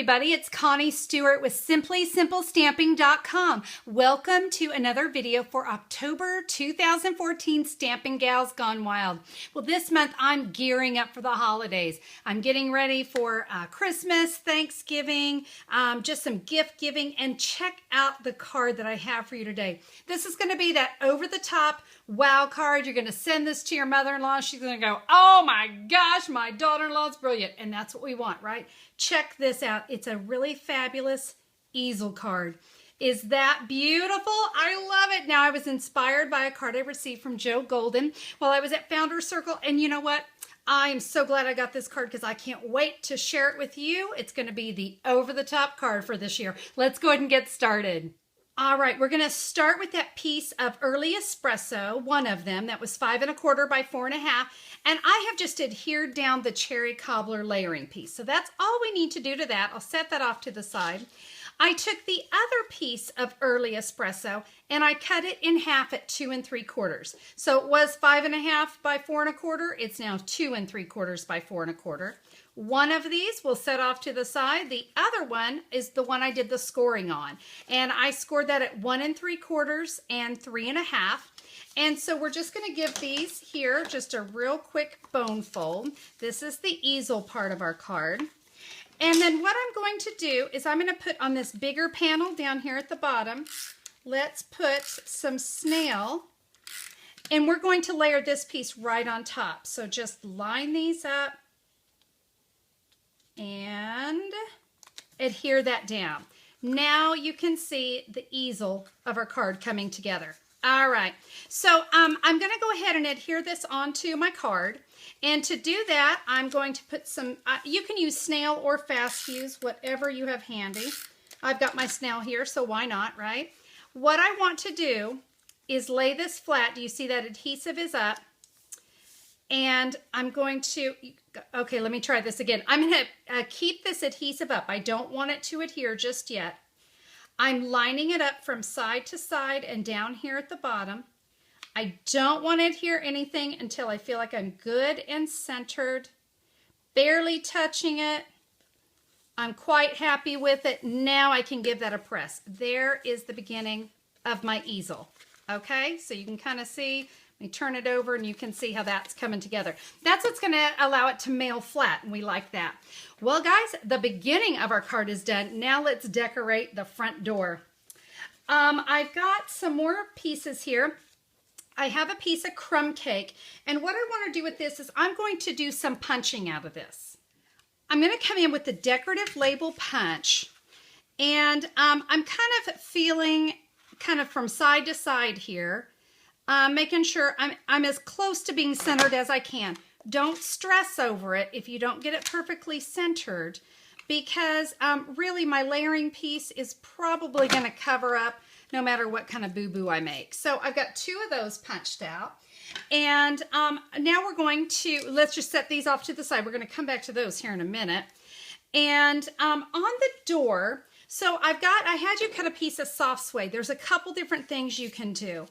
everybody, it's Connie Stewart with SimplySimpleStamping.com. Welcome to another video for October 2014 Stampin' Gals Gone Wild. Well, this month I'm gearing up for the holidays. I'm getting ready for Christmas, Thanksgiving, just some gift giving, and check out the card that I have for you today. This is going to be that over-the-top wow card. You're going to send this to your mother-in-law. She's going to go, oh my gosh, my daughter-in-law's brilliant. And that's what we want, right? Check this out. It's a really fabulous easel card. Is that beautiful? I love it. Now, I was inspired by a card I received from Joe Golden while I was at Founders Circle. And you know what? I'm so glad I got this card because I can't wait to share it with you. It's going to be the over-the-top card for this year. Let's go ahead and get started. All right, we're going to start with that piece of early espresso, one of them that was 5 1/4 by 4 1/2, and I have just adhered down the cherry cobbler layering piece. So that's all we need to do to that. I'll set that off to the side. I took the other piece of early espresso and I cut it in half at 2 3/4. So it was 5 1/2 by 4 1/4. It's now 2 3/4 by 4 1/4. One of these we'll set off to the side. The other one is the one I did the scoring on. And I scored that at 1 3/4 and 3 1/2. And so we're just going to give these here just a real quick bone fold. This is the easel part of our card. And then what I'm going to do is I'm going to put on this bigger panel down here at the bottom. Let's put some snail. And we're going to layer this piece right on top. So just line these up and adhere that down. Now you can see the easel of our card coming together. All right, so I'm going to go ahead and adhere this onto my card. And to do that, I'm going to put some, you can use snail or fast fuse, whatever you have handy. I've got my snail here, so why not, right? What I want to do is lay this flat. Do you see that adhesive is up? And I'm going to, okay, let me try this again. I'm going to keep this adhesive up. I don't want it to adhere just yet. I'm lining it up from side to side and down here at the bottom. I don't want to adhere anything until I feel like I'm good and centered, barely touching it. I'm quite happy with it. Now I can give that a press. There is the beginning of my easel. Okay, so you can kind of see. Let me turn it over and you can see how that's coming together. That's what's going to allow it to mail flat, and we like that. Well, guys, the beginning of our card is done. Now let's decorate the front door. I've got some more pieces here. I have a piece of crumb cake, and what I want to do with this is I'm going to do some punching out of this. I'm going to come in with the decorative label punch, and I'm kind of feeling kind of from side to side here. Making sure I'm as close to being centered as I can. Don't stress over it if you don't get it perfectly centered, because really my layering piece is probably going to cover up no matter what kind of boo-boo I make. So I've got 2 of those punched out. And now we're going to, let's just set these off to the side. We're going to come back to those here in a minute. And on the door, so I had you cut a piece of soft suede. There's a couple different things you can do.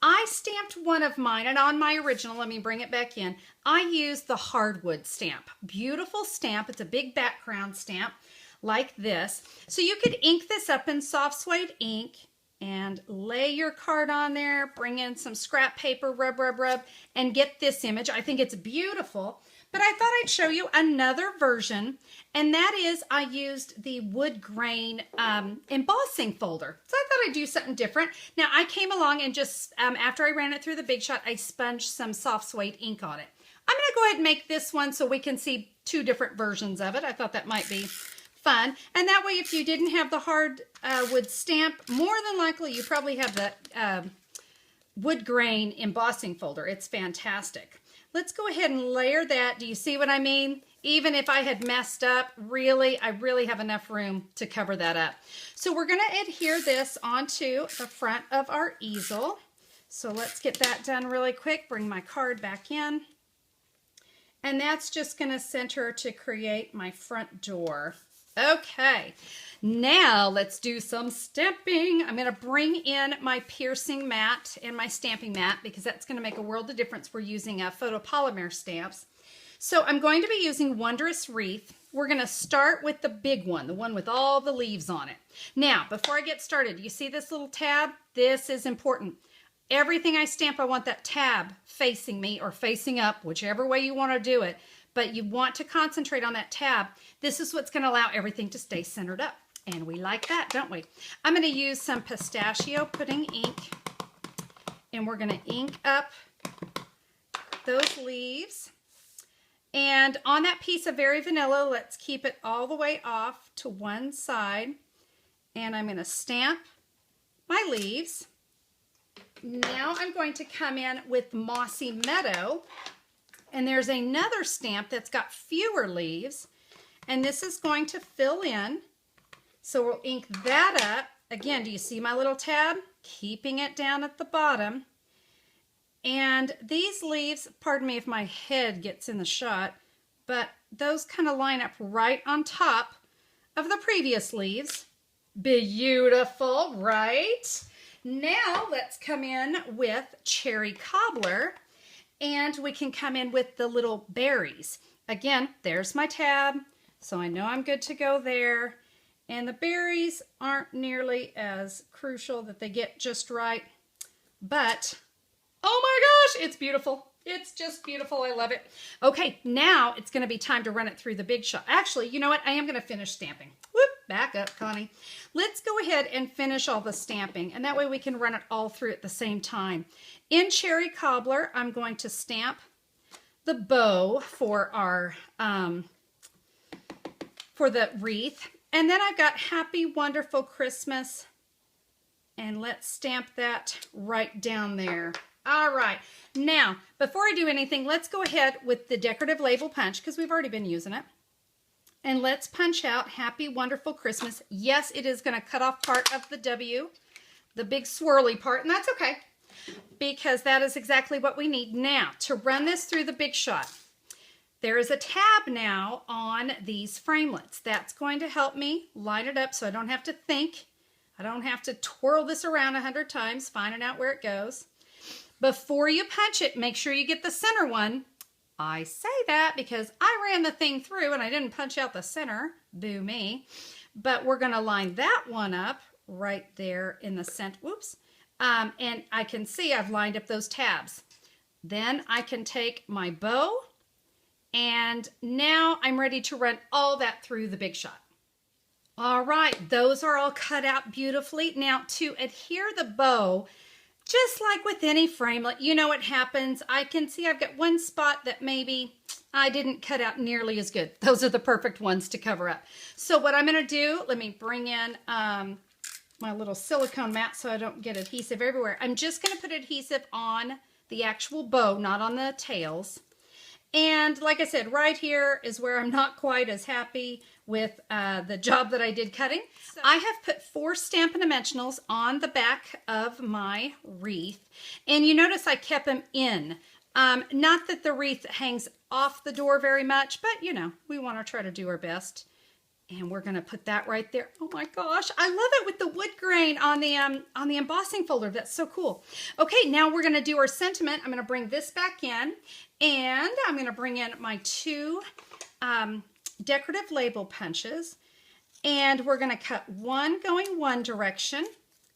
I stamped one of mine, and on my original, let me bring it back in, I used the hardwood stamp. Beautiful stamp. It's a big background stamp like this. So you could ink this up in soft suede ink and lay your card on there, bring in some scrap paper, rub, rub, rub, and get this image. I think it's beautiful. But I thought I'd show you another version, and that is I used the wood grain embossing folder. So I thought I'd do something different. Now I came along and just, after I ran it through the Big Shot, I sponged some soft suede ink on it. I'm going to go ahead and make this one so we can see 2 different versions of it. I thought that might be fun. And that way, if you didn't have the hardwood stamp, more than likely you probably have the wood grain embossing folder. It's fantastic. Let's go ahead and layer that. Do you see what I mean? Even if I had messed up, I really have enough room to cover that up. So we're going to adhere this onto the front of our easel. So let's get that done really quick. Bring my card back in. And that's just going to center to create my front door. Okay, now let's do some stamping. I'm going to bring in my piercing mat and my stamping mat because that's going to make a world of difference. We're using photopolymer stamps. So I'm going to be using Wondrous Wreath. We're going to start with the big one, the one with all the leaves on it. Now, before I get started, you see this little tab? This is important. Everything I stamp, I want that tab facing me or facing up, whichever way you want to do it. But you want to concentrate on that tab. This is what's going to allow everything to stay centered up. And we like that, don't we? I'm going to use some Pistachio pudding ink. And we're going to ink up those leaves. And on that piece of Very Vanilla, let's keep it all the way off to one side. And I'm going to stamp my leaves. Now I'm going to come in with Mossy Meadow. And there's another stamp that's got fewer leaves. And this is going to fill in. So we'll ink that up. Again, do you see my little tab? Keeping it down at the bottom. And these leaves, pardon me if my head gets in the shot, but those kind of line up right on top of the previous leaves. Beautiful, right? Now let's come in with Cherry Cobbler, and we can come in with the little berries. Again, there's my tab, so I know I'm good to go there. And the berries aren't nearly as crucial that they get just right, but oh my gosh, it's beautiful. It's just beautiful. I love it. Okay, now it's going to be time to run it through the big shot. Actually, you know what? I am going to finish stamping. Whoop, back up, Connie. Let's go ahead and finish all the stamping, and that way we can run it all through at the same time. In Cherry Cobbler, I'm going to stamp the bow for our for the wreath. And then I've got Happy Wonderful Christmas, and let's stamp that right down there. All right, now before I do anything, let's go ahead with the decorative label punch because we've already been using it. And let's punch out Happy Wonderful Christmas. Yes, it is going to cut off part of the W, the big swirly part, and that's okay because that is exactly what we need. Now, to run this through the big shot, there is a tab now on these framelits. That's going to help me line it up so I don't have to think. I don't have to twirl this around 100 times, finding out where it goes. Before you punch it, make sure you get the center one. I say that because I ran the thing through and I didn't punch out the center. Boo me. But we're going to line that one up right there in the center. Whoops. And I can see I've lined up those tabs. Then I can take my bow. And now I'm ready to run all that through the big shot. All right, those are all cut out beautifully. Now to adhere the bow, just like with any framelit, you know what happens. I can see I've got one spot that maybe I didn't cut out nearly as good. Those are the perfect ones to cover up. So what I'm gonna do, let me bring in my little silicone mat so I don't get adhesive everywhere. I'm just gonna put adhesive on the actual bow, not on the tails. And like I said, right here is where I'm not quite as happy with the job that I did cutting. So I have put 4 Stampin' Dimensionals on the back of my wreath. And you notice I kept them in. Not that the wreath hangs off the door very much, but you know, we want to try to do our best. And we're going to put that right there. Oh my gosh, I love it with the wood grain on the embossing folder. That's so cool. Okay, now we're going to do our sentiment. I'm going to bring this back in, and I'm going to bring in my 2 decorative label punches, and we're going to cut one going one direction,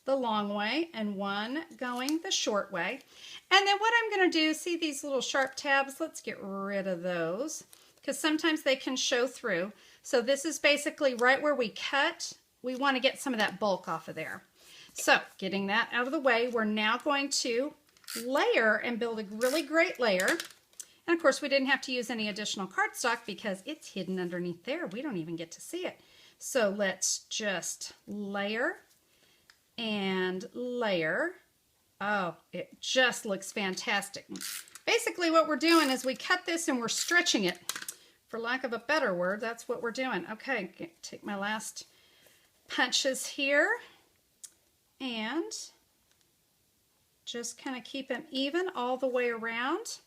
the long way, and one going the short way. And then what I'm going to do, see these little sharp tabs? Let's get rid of those because sometimes they can show through. So this is basically right where we cut. We want to get some of that bulk off of there. So getting that out of the way, we're now going to layer and build a really great layer. And of course, we didn't have to use any additional cardstock because it's hidden underneath there. We don't even get to see it. So let's just layer and layer. Oh, it just looks fantastic. Basically what we're doing is we cut this and we're stretching it. For lack of a better word, that's what we're doing. Okay, take my last punches here and just kind of keep them even all the way around.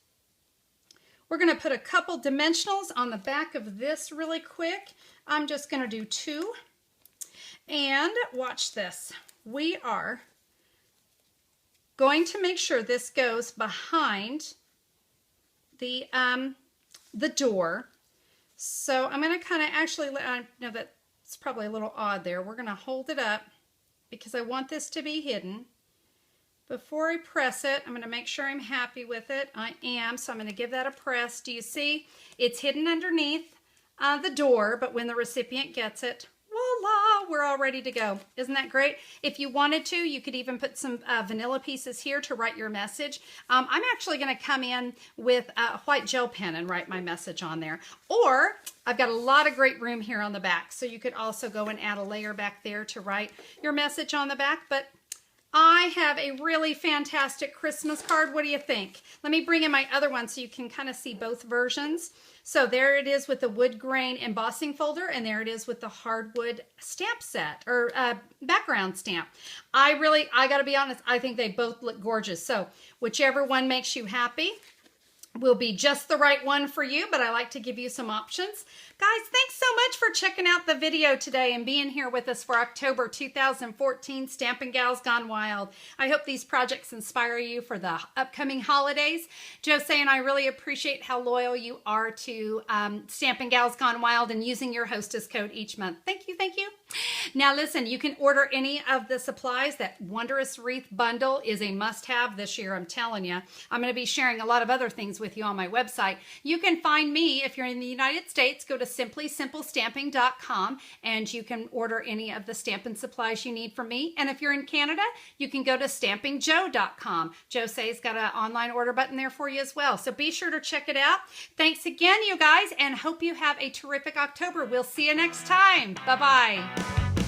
We're going to put a couple dimensionals on the back of this really quick. I'm just going to do 2. And watch this. We are going to make sure this goes behind the the door. So I'm going to kind of actually, I know that it's probably a little odd there. We're going to hold it up because I want this to be hidden. Before I press it, I'm going to make sure I'm happy with it. I am, so I'm going to give that a press. Do you see? It's hidden underneath the door, but when the recipient gets it, voila, we're all ready to go. Isn't that great? If you wanted to, you could even put some vanilla pieces here to write your message. I'm actually going to come in with a white gel pen and write my message on there. Or I've got a lot of great room here on the back, so you could also go and add a layer back there to write your message on the back. But I have a really fantastic Christmas card. What do you think? Let me bring in my other one so you can kind of see both versions. So there it is with the wood grain embossing folder, and there it is with the hardwood stamp set or background stamp. I got to be honest, I think they both look gorgeous. So whichever one makes you happy will be just the right one for you, but I like to give you some options. Guys, thanks so much for checking out the video today and being here with us for October 2014 Stampin' Gals Gone Wild. I hope these projects inspire you for the upcoming holidays. Jose and I really appreciate how loyal you are to Stampin' Gals Gone Wild and using your hostess code each month. Thank you, thank you. Now listen, you can order any of the supplies. That Wondrous Wreath Bundle is a must-have this year, I'm telling you. I'm going to be sharing a lot of other things with you on my website. You can find me, if you're in the United States, go to simplysimplestamping.com and you can order any of the Stampin' supplies you need from me. And if you're in Canada, you can go to stampingjoe.com. Jose's got an online order button there for you as well. So be sure to check it out. Thanks again, you guys, and hope you have a terrific October. We'll see you next time. Bye-bye.